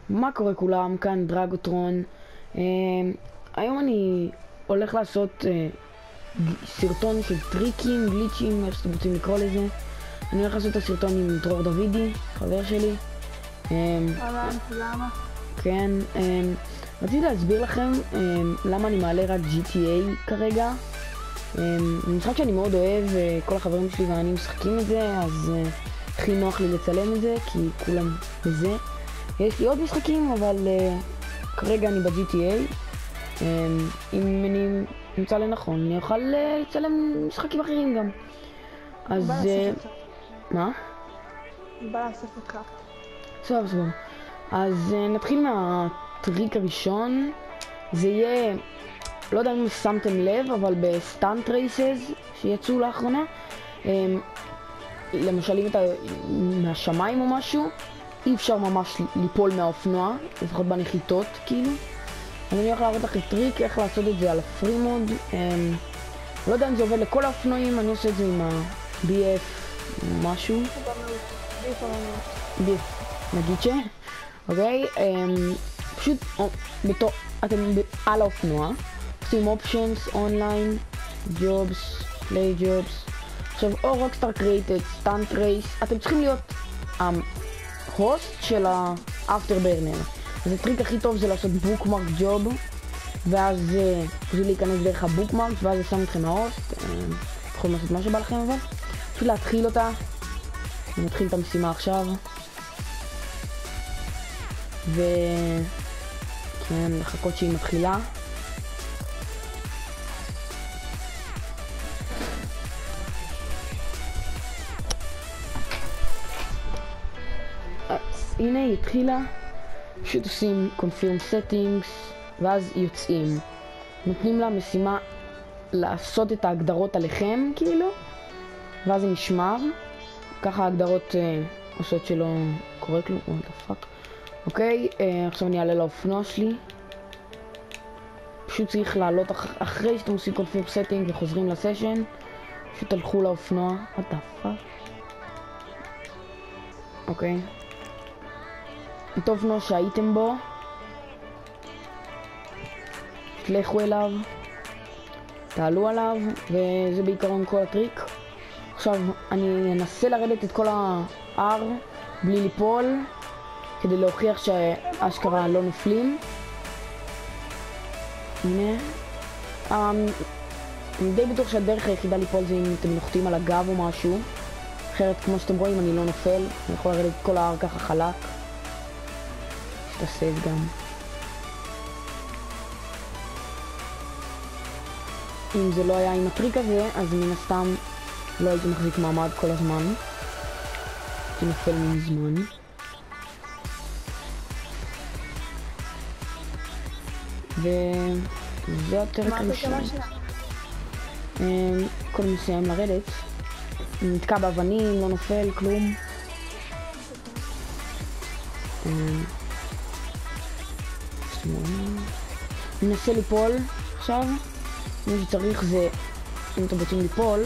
מה קורה כולם? כאן דרגוטרון. היום אני הולך לעשות סרטון של טריקים, גליצ'ים, איך שאתם רוצים לקרוא לזה. אני הולך לעשות את הסרטון עם דרור דוידי, חבר שלי. למה? כן, רציתי להסביר לכם למה אני מעלה רק GTA כרגע. משחק שאני מאוד אוהב, כל החברים שלי ואני משחקים את זה, אז הכי נוח לי לצלם את זה, כי כולם בזה. יש לי עוד משחקים, אבל כרגע אני ב-GTA. אם אני נמצא לנכון, אני אוכל לצלם משחקים אחרים גם. אז מה? בא לאסוף אותך. סבבה. אז נתחיל מהטריק הראשון. זה יהיה, לא יודע אם שמתם לב, אבל בסטאנט רייסס שיצאו לאחרונה, למשל אם אתה מהשמיים או משהו, אי אפשר ממש ליפול מהאופנוע, לפחות בנחיתות כאילו. אז אני הולך להראות לכם טריק איך לעשות את זה על הפרי מוד. לא יודע אם זה עובד לכל האופנועים, אני עושה את זה עם ה-BF משהו. BF, נגיד ש... אוקיי, פשוט אתם על האופנוע, עושים אופשנס, אונליין, ג'ובס, פליי ג'ובס. עכשיו, או רוקסטאר קריאייטד, סטאנט רייס, אתם צריכים להיות הוסט של האפטר ברנר. אז הטריק הכי טוב זה לעשות בוקמרק ג'וב, ואז זה להיכנס דרך הבוקמרק, ואז זה שם אתכם ההוסט. יכולים לעשות מה שבא לכם אבל. פשוט להתחיל אותה. אני מתחיל את המשימה עכשיו. כן, לחכות שהיא מתחילה. אז הנה היא התחילה. פשוט עושים confirm settings ואז יוצאים. נותנים לה משימה לעשות את ההגדרות עליכם כאילו, ואז זה נשמר. ככה ההגדרות עושות שלא קורה כלום. what the fuck. אוקיי, עכשיו אני אעלה לאופנוע שלי. פשוט צריך לעלות אחרי שאתם עושים confirm setting וחוזרים לסשן. פשוט תלכו לאופנוע. what the fuck. אוקיי. את האופנוע שהייתם בו, תלכו אליו, תעלו עליו, וזה בעיקרון כל הטריק. עכשיו אני אנסה לרדת את כל ההר בלי ליפול, כדי להוכיח שהאשכרה לא נופלים. הנה. אני די בטוח שהדרך היחידה ליפול זה אם אתם נוחתים על הגב או משהו. אחרת, כמו שאתם רואים, אני לא נופל. אני יכול לרדת את כל ההר ככה חלק. שתעשה גם. אם זה לא היה עם הטריק הזה, אז מן הסתם לא הייתי מחזיק מעמד כל הזמן. הייתי נופל מזמן. וזה הטריק הראשון. קודם מסיים לרדת. נתקע באבנים, לא נופל, כלום. ננסה ליפול עכשיו. מה שצריך זה, אם אתם רוצים ליפול,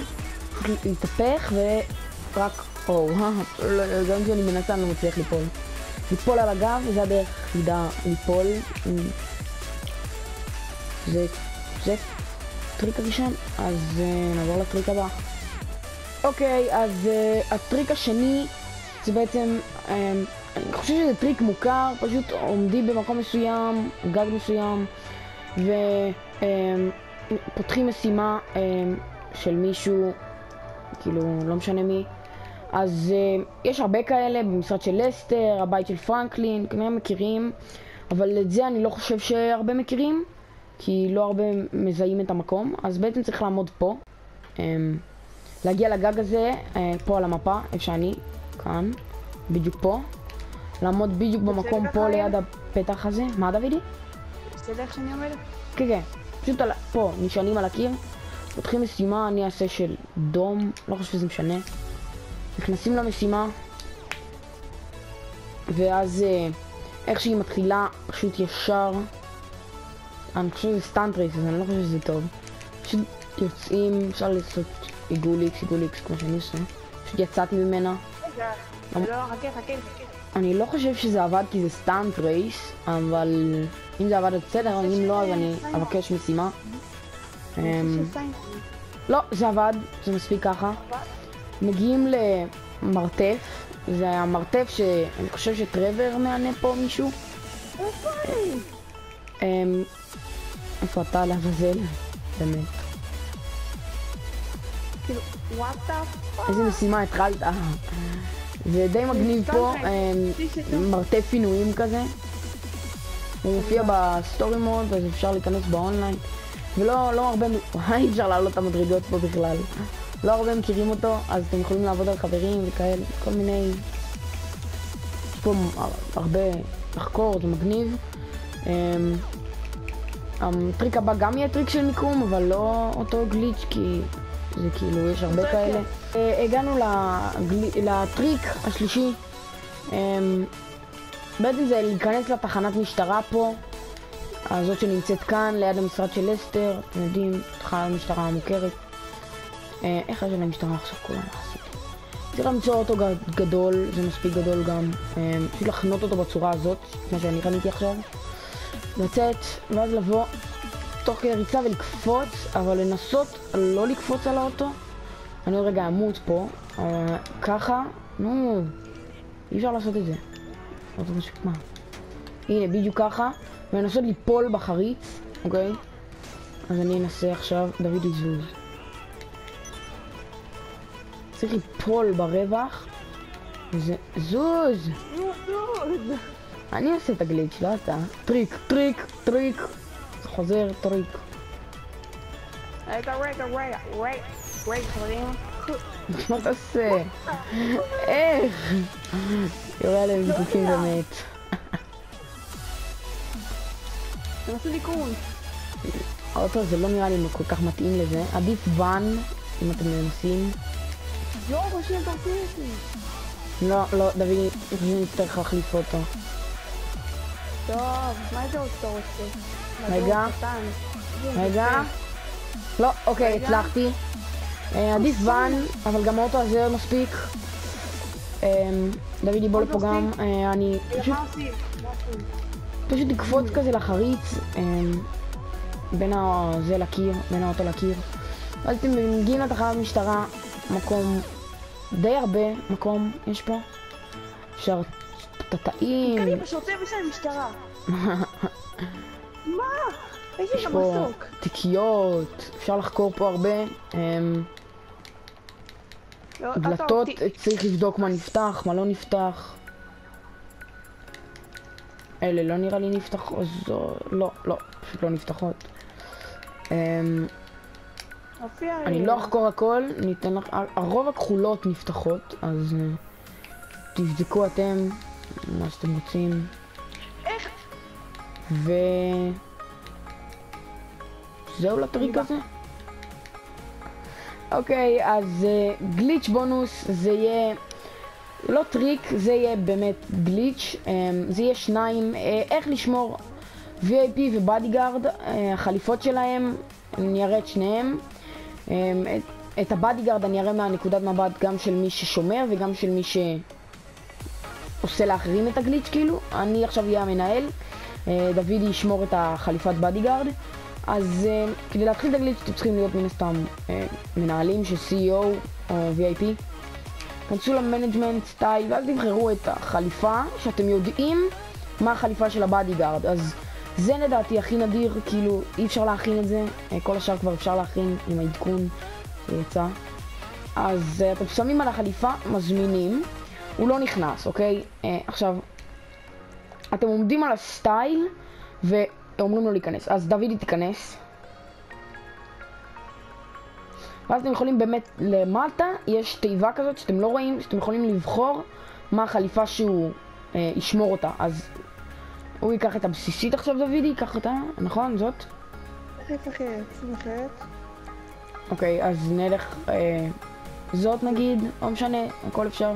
להתהפך ורק, גם כשאני מנסה אני לא מצליח ליפול. ליפול על הגב, זה הדרך היחידה ליפול. זה טריק הראשון, אז נעבור לטריק הבא. אוקיי, אז הטריק השני זה בעצם, אני חושב שזה טריק מוכר, פשוט עומדים במקום מסוים, גג מסוים, ופותחים משימה של מישהו, כאילו לא משנה מי. אז יש הרבה כאלה במשרד של לסטר, הבית של פרנקלין, כנראה מכירים, אבל את זה אני לא חושב שהרבה מכירים, כי לא הרבה מזהים את המקום. אז בעצם צריך לעמוד פה, להגיע לגג הזה, פה על המפה, איפה שאני, כאן, בדיוק פה. לעמוד בדיוק במקום פה ליד הפתח הזה. מה דוידי? בסדר איך שאני עומדת? כן, כן. פשוט פה, נשענים על הקיר. פותחים משימה, אני אעשה של דום, לא חושב שזה משנה. נכנסים למשימה. ואז איך שהיא מתחילה, פשוט ישר. אני חושב שזה סטאנט רייס, אז אני לא חושב שזה טוב. פשוט יוצאים, אפשר לעשות עיגול איקס כמו שאני עושה. פשוט יצאתי ממנה. לא, חכה. אני לא חושב שזה עבד כי זה סטאנט רייס, אבל אם זה עבד בסדר, אם לא אז אני אבקש משימה. לא, זה עבד, זה מספיק ככה. מגיעים למרתף, זה המרתף שאני חושב שטרוור מענה פה מישהו. איפה אתה לעזאזל? באמת. כאילו, what the fuck? איזה משימה התחלת? זה די מגניב פה, מרתף פינויים כזה. הוא מופיע בסטורי מוד, אז אפשר להיכנס באונליין. ולא הרבה, אי אפשר לעלות את המדרגות פה בכלל. לא הרבה מכירים אותו, אז אתם יכולים לעבוד על חברים וכאלה, כל מיני... יש פה הרבה לחקור, זה מגניב. הטריק הבא גם יהיה טריק של מיקום, אבל לא אותו גליץ' כי זה כאילו, יש הרבה כאלה. הגענו לטריק השלישי. בעצם זה להיכנס לתחנת משטרה פה, הזאת שנמצאת כאן, ליד המשרד של לסטר. אתם יודעים, תחנת משטרה המוכרת. איך יש להם משטרה עכשיו כולם יחסית? צריך למצוא אותו גדול, זה מספיק גדול גם. פשוט לחנות אותו בצורה הזאת, כמו שאני קניתי עכשיו. לצאת, ואז לבוא תוך כדי ריצה ולקפוץ, אבל לנסות לא לקפוץ על האוטו. אני עוד רגע אמות פה, ככה, נו, אי אפשר לעשות את זה. זה משהו מה. הנה, בדיוק ככה, ולנסות ליפול בחריץ, אוקיי? אז אני אנסה עכשיו, דוד יזוז. צריך ליפול ברווח, וזה זוז! אני אעשה את הגליץ', לא אתה. טריק. חוזר, טריק. רגע, חברים. מה אתה עושה? איך? יורה עליהם זיקוקים באמת. תנסו ליקון. האוטו זה לא נראה לי כל כך מתאים לזה. עדיף ואן, אם אתם מנסים. לא, בשביל תעשי אותי. לא, דוד, אני נצטרך להחליף אותו. טוב, מה זה אותו רוצה? רגע. לא, אוקיי, הצלחתי. עדיף ואן, אבל גם האוטו הזה מספיק. דוד יבוא לפה גם. אני פשוט לקפוץ כזה לחריץ. בין האוטו לקיר. אז אתם מגיעים לתחנת משטרה, מקום די הרבה מקום יש פה. אפשר תתאים. אני בשוטר בשביל המשטרה. מה? יש פה תיקיות, אפשר לחקור פה הרבה. דלתות, צריך לבדוק מה נפתח, מה לא נפתח. אלה לא נראה לי נפתח, אז לא, פשוט לא נפתחות. אני לא אחקור הכל, ניתן לך, הרוב הכחולות נפתחות, אז תבדקו אתם מה שאתם רוצים. איך? זהו לטריק הזה? אוקיי, אז גליץ' בונוס זה יהיה לא טריק, זה יהיה באמת גליץ'. זה יהיה שניים. איך לשמור VIP ובאדיגארד, החליפות שלהם, אני אראה את שניהם. את הבאדיגארד אני אראה מהנקודת מבט גם של מי ששומר וגם של מי שעושה לאחרים את הגליץ' כאילו. אני עכשיו אהיה המנהל, דוד ישמור את החליפת באדיגארד. אז כדי להתחיל את הגליץ' אתם צריכים להיות מן הסתם מנהלים של CEO או VIP. כנסו למנג'מנט סטייל ואז תבחרו את החליפה שאתם יודעים מה החליפה של הבאדיגארד. אז זה לדעתי הכי נדיר, כאילו אי אפשר להכין את זה, כל השאר כבר אפשר להכין עם העדכון שיצא. אז אתם שמים על החליפה, מזמינים, הוא לא נכנס, אוקיי? עכשיו, אתם עומדים על הסטייל ואומרים לו להיכנס, אז דודי תיכנס. ואז אתם יכולים באמת למטה, יש תיבה כזאת שאתם לא רואים, שאתם יכולים לבחור מה החליפה שהוא ישמור אותה. אז הוא ייקח את הבסיסית עכשיו, דודי, ייקח אותה, נכון? זאת? איך אחרת? אוקיי, אז נלך זאת נגיד, לא משנה, הכל אפשר.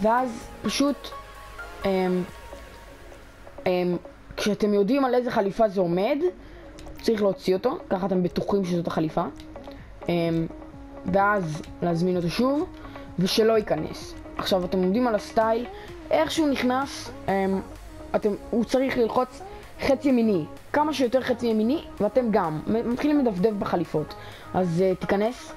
ואז פשוט כשאתם יודעים על איזה חליפה זה עומד, צריך להוציא אותו, ככה אתם בטוחים שזאת החליפה. ואז להזמין אותו שוב, ושלא ייכנס. עכשיו אתם עומדים על הסטייל, איך שהוא נכנס, הוא צריך ללחוץ חצי ימיני, כמה שיותר חצי ימיני, ואתם גם מתחילים לדפדף בחליפות. אז תיכנס.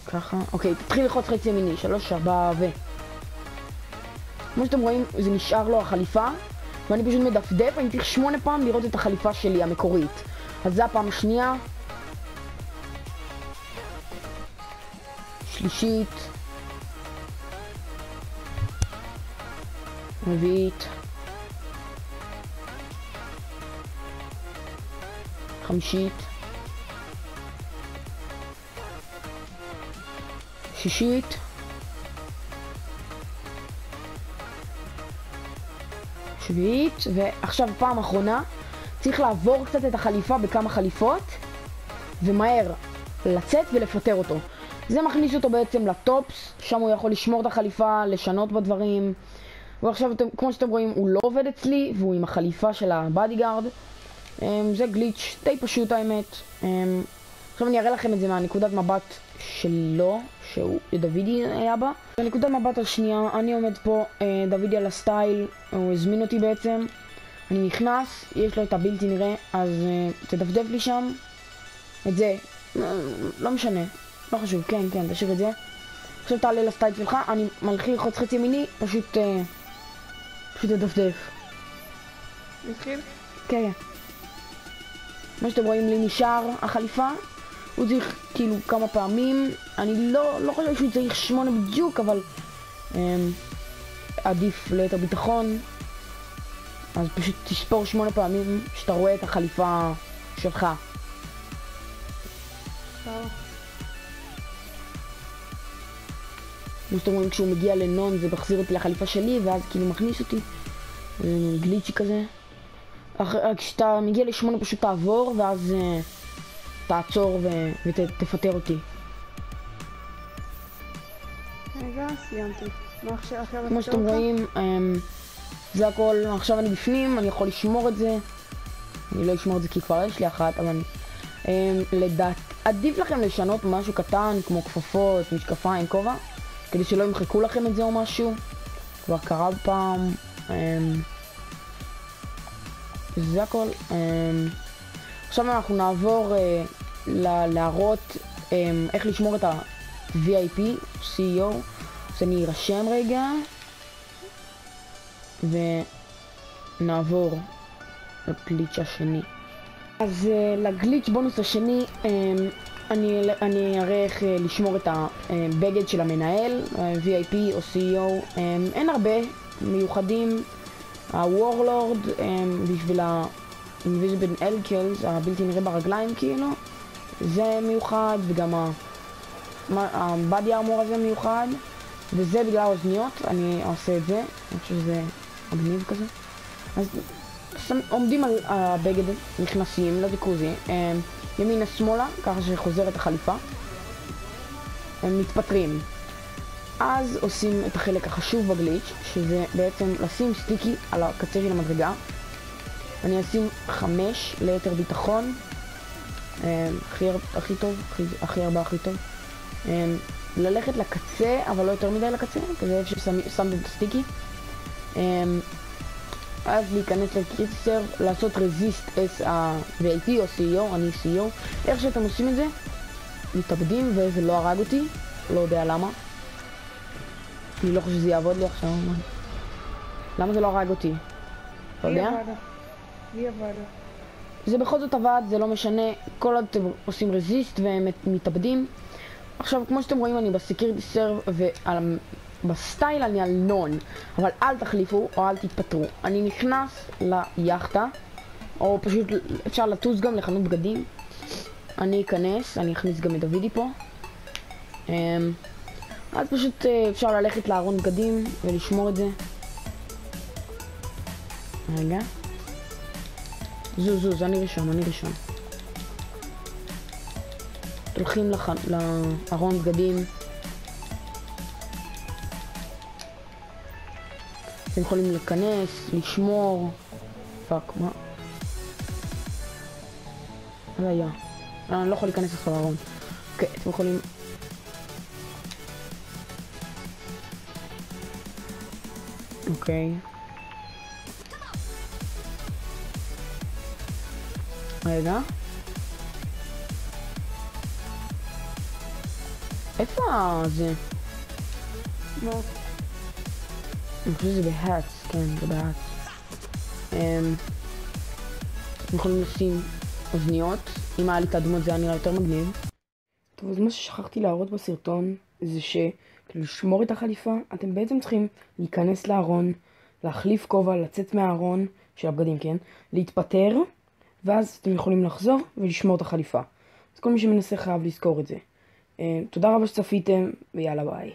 ככה, אוקיי, תתחיל ללחוץ חצי ימיני, 3, 4 ו... כמו שאתם רואים, זה נשאר לו החליפה, ואני פשוט מדפדף, אני צריך 8 פעם לראות את החליפה שלי, המקורית. אז זה הפעם השנייה. שלישית. רביעית. חמישית. שישית. שביעית, ועכשיו פעם אחרונה צריך לעבור קצת את החליפה בכמה חליפות ומהר לצאת ולפטר אותו. זה מכניס אותו בעצם לטופס, שם הוא יכול לשמור את החליפה, לשנות בדברים. ועכשיו כמו שאתם רואים הוא לא עובד אצלי והוא עם החליפה של הבאדיגארד. זה גליץ' די פשוט האמת. עכשיו אני אראה לכם את זה מהנקודת מבט שלו, שהוא דוידי היה בה. בנקודת מבט השנייה, אני עומד פה, דוידי על הסטייל, הוא הזמין אותי בעצם. אני נכנס, יש לו את הבלתי נראה, אז תדפדף לי שם. את זה, לא משנה, לא חשוב, כן, תשאיר את זה. עכשיו תעלה לסטייל שלך, אני מלכי ללחוץ חצי ימיני, פשוט תדפדף. נתחיל? כן. מה שאתם רואים לי נשאר החליפה. הוא צריך כאילו כמה פעמים, אני לא חושב שהוא צריך 8 בדיוק, אבל עדיף ליתר ביטחון. אז פשוט תספור 8 פעמים שאתה רואה את החליפה שלך. כמו שאתם רואים, כשהוא מגיע לנון זה מחזיר אותי לחליפה שלי, ואז כאילו מכניס אותי. גליצ'י כזה. כשאתה מגיע ל8 פשוט תעבור, ואז תעצור ותפטר אותי. רגע, סיימתי. מה עכשיו? כמו שאתם רואים, זה הכל. עכשיו אני בפנים, אני יכול לשמור את זה. אני לא אשמור את זה כי כבר יש לי אחת, אבל לדעת, עדיף לכם לשנות משהו קטן כמו כפפות, משקפיים, כובע, כדי שלא ימחקו לכם את זה או משהו. כבר קרה פעם. זה הכל. עכשיו אנחנו נעבור להראות איך לשמור את ה-VIP, CEO. אז אני ארשם רגע ונעבור לגליץ' השני. אז לגליץ' בונוס השני אני אראה איך לשמור את הבגד של המנהל, VIP או CEO. אין הרבה מיוחדים. הוורלורד בשביל ה-Invisible Elkels, הבלתי נראה ברגליים כאילו, זה מיוחד, וגם הבאדי ארמור הזה מיוחד, וזה בגלל האוזניות, אני עושה את זה, אני חושב שזה מגניב כזה. אז עומדים על הבגד, נכנסים לג'קוזי, ימינה שמאלה, ככה שחוזרת החליפה, הם מתפטרים. אז עושים את החלק החשוב בגליץ', שזה בעצם לשים סטיקי על הקצה של המדרגה. אני אשים 5 ליתר ביטחון, הכי טוב, הכי הרבה הכי טוב. ללכת לקצה, אבל לא יותר מדי לקצה, כזה איפה ששמתם את הסטיקי. אז להיכנס לקיצר, לעשות רזיסט S ו-IP או CEO, אני CEO. איך שאתם עושים את זה, מתאבדים, וזה לא הרג אותי, לא יודע למה. אני לא חושב שזה יעבוד לי עכשיו. למה זה לא הרג אותי? אתה יודע? לי עבד. זה בכל זאת עבד, זה לא משנה. כל עוד אתם עושים רזיסט והם מתאבדים. עכשיו, כמו שאתם רואים, אני בסקיוריטי סרב ובסטייל אני על נון. אבל אל תחליפו או אל תתפטרו. אני נכנס ליאכטה, או פשוט אפשר לטוס גם לחנות בגדים. אני אכנס, אני אכניס גם את דוידי פה. אז פשוט אפשר ללכת לארון בגדים ולשמור את זה. רגע. זוז, אני ראשון. הולכים לארון בגדים. אתם יכולים להיכנס, לשמור. פאק, מה? זה היה. אני לא יכול להיכנס עכשיו לארון. אוקיי, אתם יכולים... אוקיי. רגע. איפה זה? מה? אני חושב שזה בהאץ, כן, זה בהאץ. אתם יכולים לשים אוזניות. אם היה לי את האדומות זה היה נראה יותר מגניב. טוב, אז מה ששכחתי להראות בסרטון זה שכדי לשמור את החליפה, אתם בעצם צריכים להיכנס לארון, להחליף כובע, לצאת מהארון של הבגדים, כן? להתפטר, ואז אתם יכולים לחזור ולשמור את החליפה. אז כל מי שמנסה חייב לזכור את זה. תודה רבה שצפיתם, ויאללה ביי.